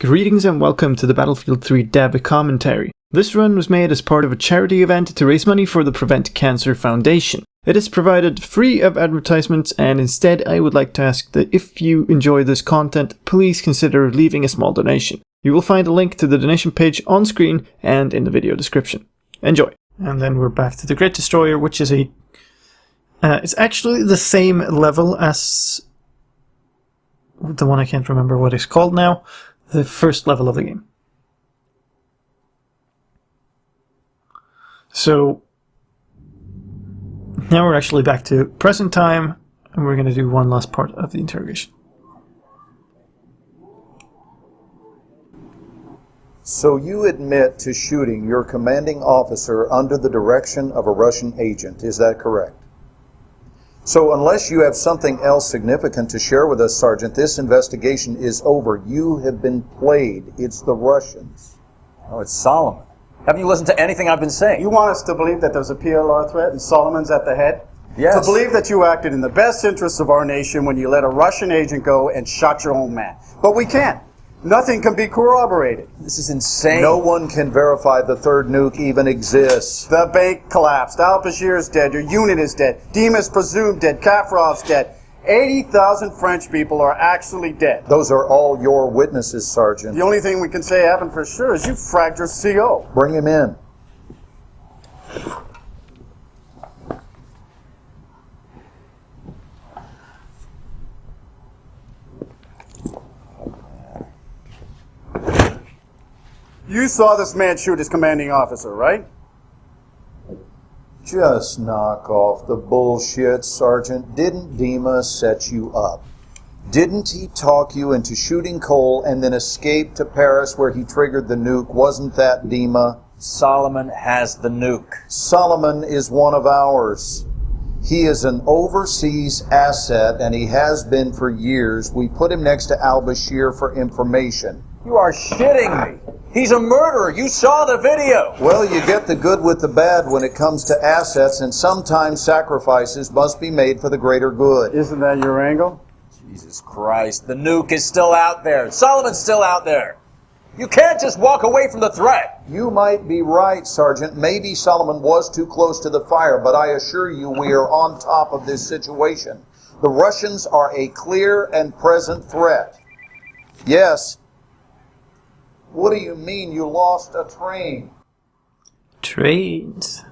Greetings and welcome to the Battlefield 3 Dev commentary. This run was made as part of a charity event to raise money for the Prevent Cancer Foundation. It is provided free of advertisements, and instead I would like to ask that if you enjoy this content, please consider leaving a small donation. You will find a link to the donation page on screen and in the video description. Enjoy! And then we're back to the Great Destroyer, which is it's actually the same level as the one I can't remember what it's called now. The first level of the game. So now we're actually back to present time, and we're going to do one last part of the interrogation. So you admit to shooting your commanding officer under the direction of a Russian agent, is that correct? So unless you have something else significant to share with us, Sergeant, this investigation is over. You have been played. It's the Russians. Oh, it's Solomon. Haven't you listened to anything I've been saying? You want us to believe that there's a PLR threat and Solomon's at the head? Yes. To believe that you acted in the best interests of our nation when you let a Russian agent go and shot your own man. But we can't. Nothing can be corroborated. This is insane. No one can verify the third nuke even exists. The bank collapsed. Al-Bashir's dead. Your unit is dead. Dima's presumed dead. Kafrov's dead. 80,000 French people are actually dead. Those are all your witnesses, Sergeant. The only thing we can say happened for sure is you fragged your CO. Bring him in. You saw this man shoot his commanding officer, right? Just knock off the bullshit, Sergeant. Didn't Dima set you up? Didn't he talk you into shooting Cole and then escape to Paris where he triggered the nuke? Wasn't that Dima? Solomon has the nuke. Solomon is one of ours. He is an overseas asset, and he has been for years. We put him next to al-Bashir for information. You are shitting me. He's a murderer. You saw the video. Well, you get the good with the bad when it comes to assets, and sometimes sacrifices must be made for the greater good. Isn't that your angle? Jesus Christ. The nuke is still out there. Solomon's still out there. You can't just walk away from the threat. You might be right, Sergeant. Maybe Solomon was too close to the fire, but I assure you we are on top of this situation. The Russians are a clear and present threat. Yes. What do you mean you lost a train? Trains.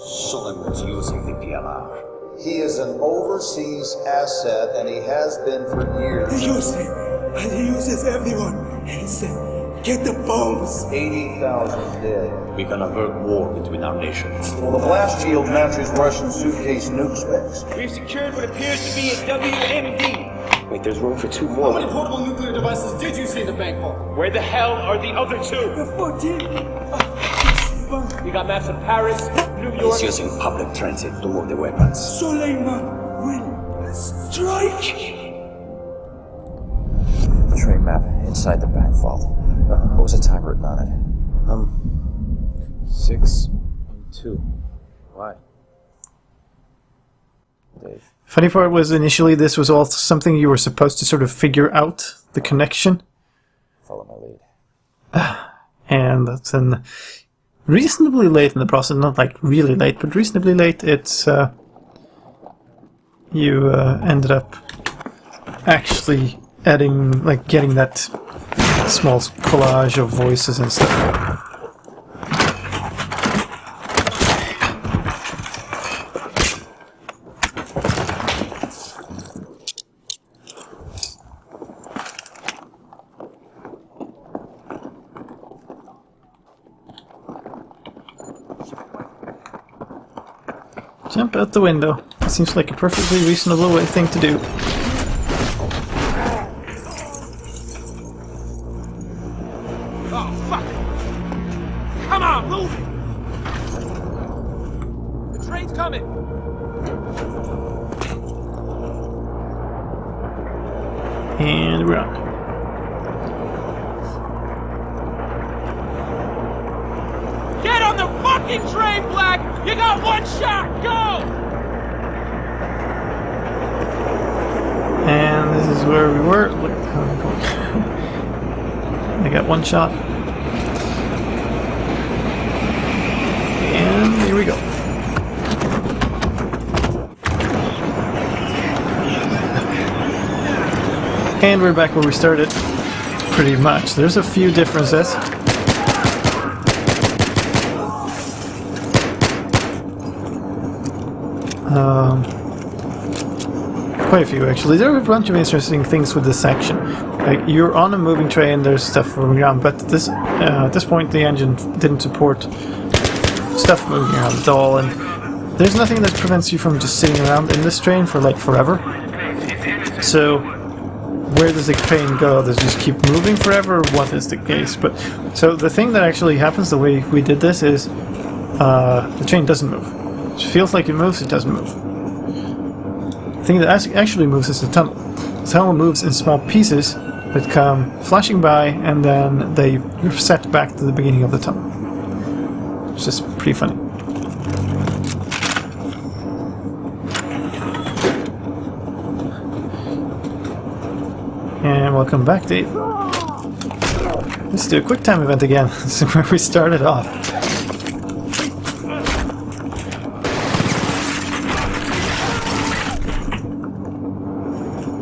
Solomon's using the PLR. He is an overseas asset, and he has been for years. He uses him, and he uses everyone. He said, get the bombs. 80,000 dead. We can avert war between our nations. Well, the blast shield matches Russian suitcase nuke specs. We've secured what appears to be a WMD. Wait, there's room for two How more. many portable nuclear devices did you see in the bank vault? Where the hell are the other two? The 14. We got maps of Paris, New York. He's using public transit to move the weapons. Suleiman will strike. The train map inside the bank vault. What was the time written on it? 6:02. Why? Dave. Funny part was initially this was all something you were supposed to sort of figure out the connection, Follow my lead. and then reasonably late in the process, not like really late, but reasonably late, it's you ended up actually adding, like, getting that small collage of voices and stuff. Jump out the window. Seems like a perfectly reasonable thing to do. Oh, fuck! Come on, move it! The train's coming! And we're on. Get on the fucking train, Black! You got one shot! Go! And this is where we were. Look how I'm going. I got one shot. And here we go. And we're back where we started. Pretty much. There's a few differences. Quite a few actually. There are a bunch of interesting things with this section. Like you're on a moving train, there's stuff moving around, but this at this point the engine didn't support stuff moving around at all, and there's nothing that prevents you from just sitting around in this train for like forever. So where does the train go? Does it just keep moving forever, or what is the case? But so the thing that actually happens the way we did this is the train doesn't move. It feels like it moves, it doesn't move. The thing that actually moves is the tunnel. The tunnel moves in small pieces that come flashing by, and then they reset back to the beginning of the tunnel. It's just pretty funny. And welcome back, Dave. Let's do a quick time event again. This is where we started off.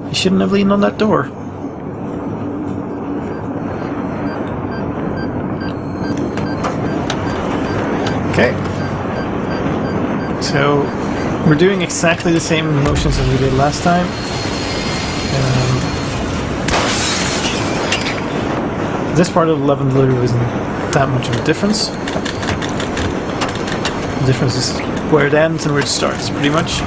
You shouldn't have leaned on that door. Okay. So, we're doing exactly the same motions as we did last time. This part of the level literally isn't that much of a difference. The difference is where it ends and where it starts, pretty much.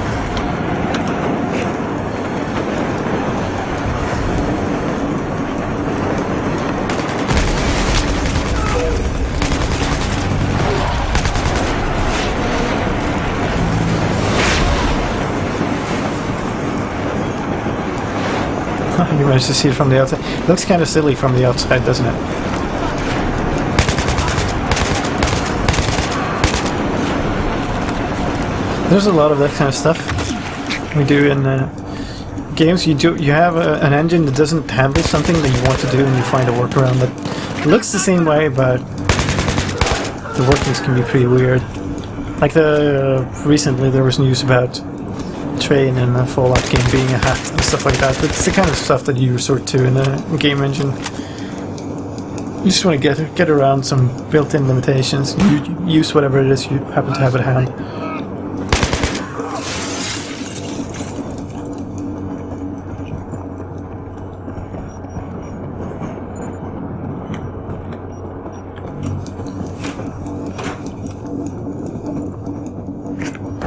You managed to see it from the outside. It looks kind of silly from the outside, doesn't it? There's a lot of that kind of stuff we do in games. You have an engine that doesn't handle something that you want to do, and you find a workaround that looks the same way, but the workings can be pretty weird. Like recently there was news about train in a Fallout game being a hat and stuff like that. It's the kind of stuff that you resort to in a game engine. You just want to get around some built-in limitations. You use whatever it is you happen to have at hand.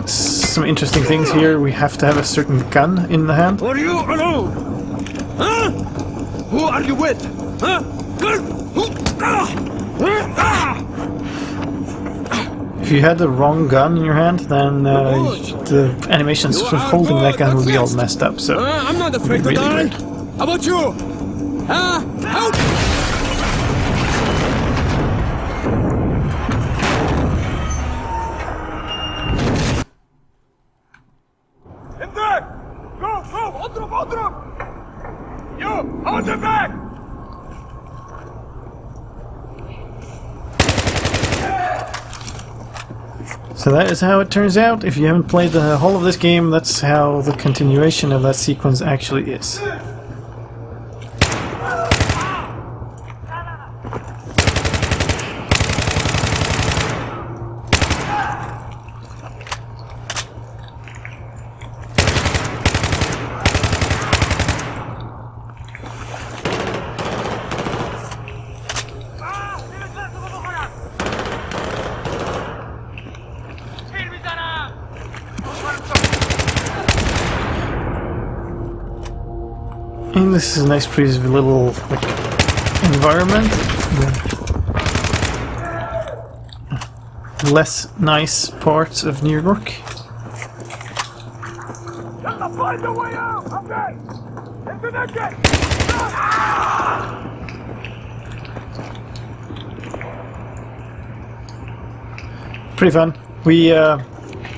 Some interesting things here. We have to have a certain gun in the hand. Are you alone? Huh? Who are you with? Huh? If you had the wrong gun in your hand, then the animations for holding that gun would be all messed up. So I'm not afraid to really die. weird. How about you? Out! So that is how it turns out. If you haven't played the whole of this game, that's how the continuation of that sequence actually is. And this is a nice pretty little environment. Less nice parts of New York. Find the way out! Okay! Into the gate! Pretty fun. We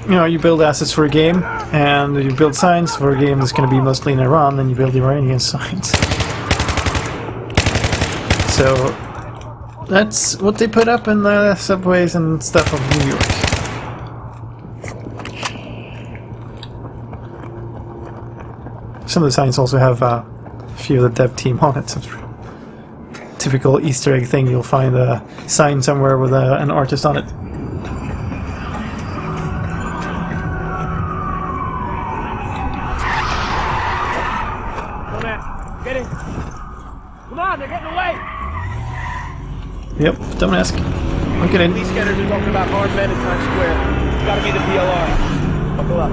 you know, you build assets for a game, and you build signs for a game that's going to be mostly in Iran, then you build Iranian signs. So that's what they put up in the subways and stuff of New York. Some of the signs also have a few of the dev team on it. Typical Easter egg thing, you'll find a sign somewhere with an artist on it. Get in. Come on, they're getting away. Yep, don't ask. Look at it. Police scanners are talking about armed men in Times Square. It's gotta be the PLR. Buckle up.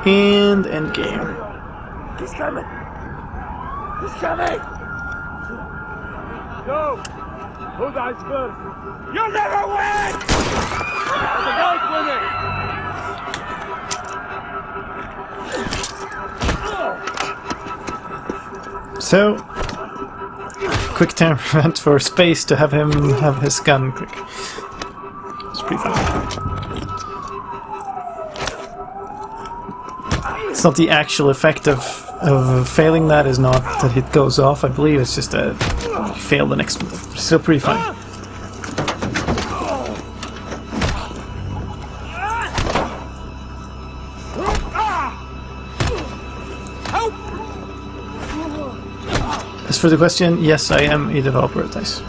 And endgame. He's coming. He's coming. Go. Who dies first? You'll never win. The guy's winning. So, quick time event for Space to have him have his gun quick. It's pretty fun. It's not the actual effect of failing that is not that it goes off, I believe, it's just that you fail the next one. It's still pretty fun. As for the question, yes, I am a developer at DICE.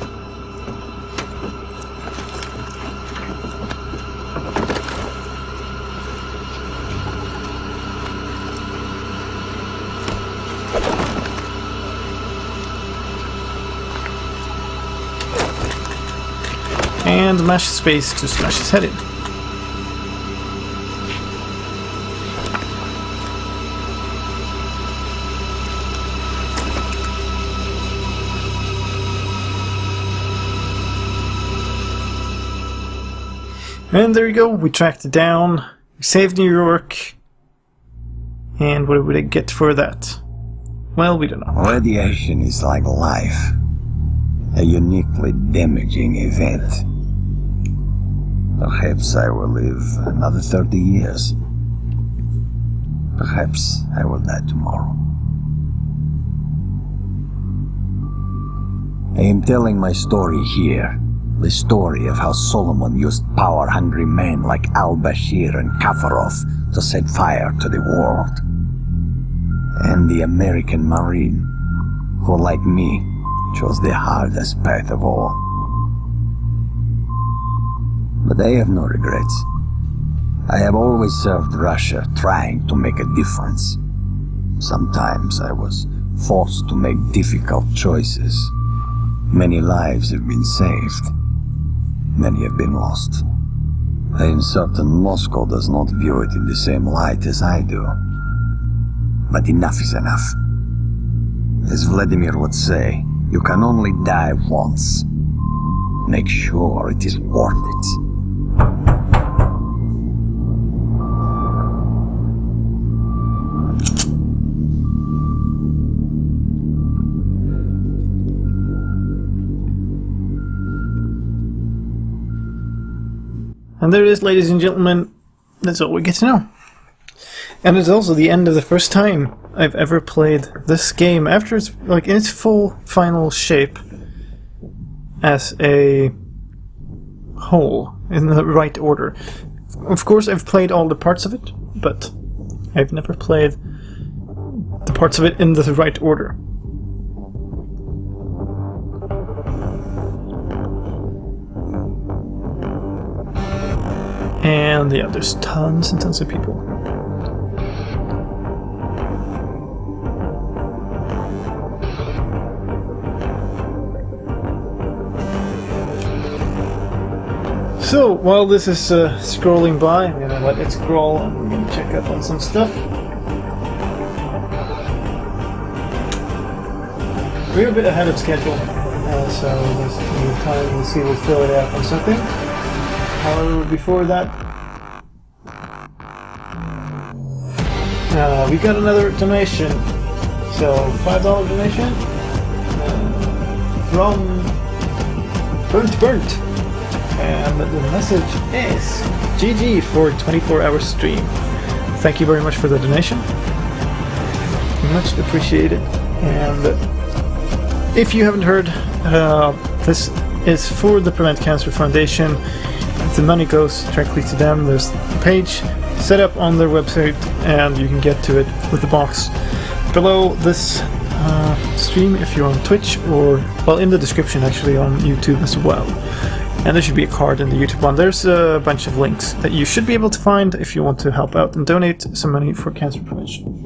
And mash space to smash his head in. And there you go, we tracked it down, we saved New York, and what would I get for that? Well, we don't know. Radiation is like life, a uniquely damaging event. Perhaps I will live another 30 years. Perhaps I will die tomorrow. I am telling my story here. The story of how Solomon used power-hungry men like al-Bashir and Kafarov to set fire to the world. And the American Marine, who, like me, chose the hardest path of all. But I have no regrets. I have always served Russia, trying to make a difference. Sometimes I was forced to make difficult choices. Many lives have been saved. Many have been lost. I am certain Moscow does not view it in the same light as I do. But enough is enough. As Vladimir would say, you can only die once. Make sure it is worth it. And there it is, ladies and gentlemen. That's all we get to know. And it's also the end of the first time I've ever played this game after it's like in its full final shape as a whole in the right order. Of course, I've played all the parts of it, but I've never played the parts of it in the right order. And yeah, there's tons and tons of people. So, while this is scrolling by, I'm gonna let it scroll and we're gonna check up on some stuff. We're a bit ahead of schedule, so there's plenty of time. We'll see, we'll fill it out on something. However, before that, we got another donation. So, $5 donation from Burnt. And the message is GG for 24-hour stream. Thank you very much for the donation. Much appreciated. And if you haven't heard, this is for the Prevent Cancer Foundation. The money goes directly to them. There's a page set up on their website and you can get to it with the box below this stream if you're on Twitch, or, well, in the description actually on YouTube as well. And there should be a card in the YouTube one. There's a bunch of links that you should be able to find if you want to help out and donate some money for cancer prevention.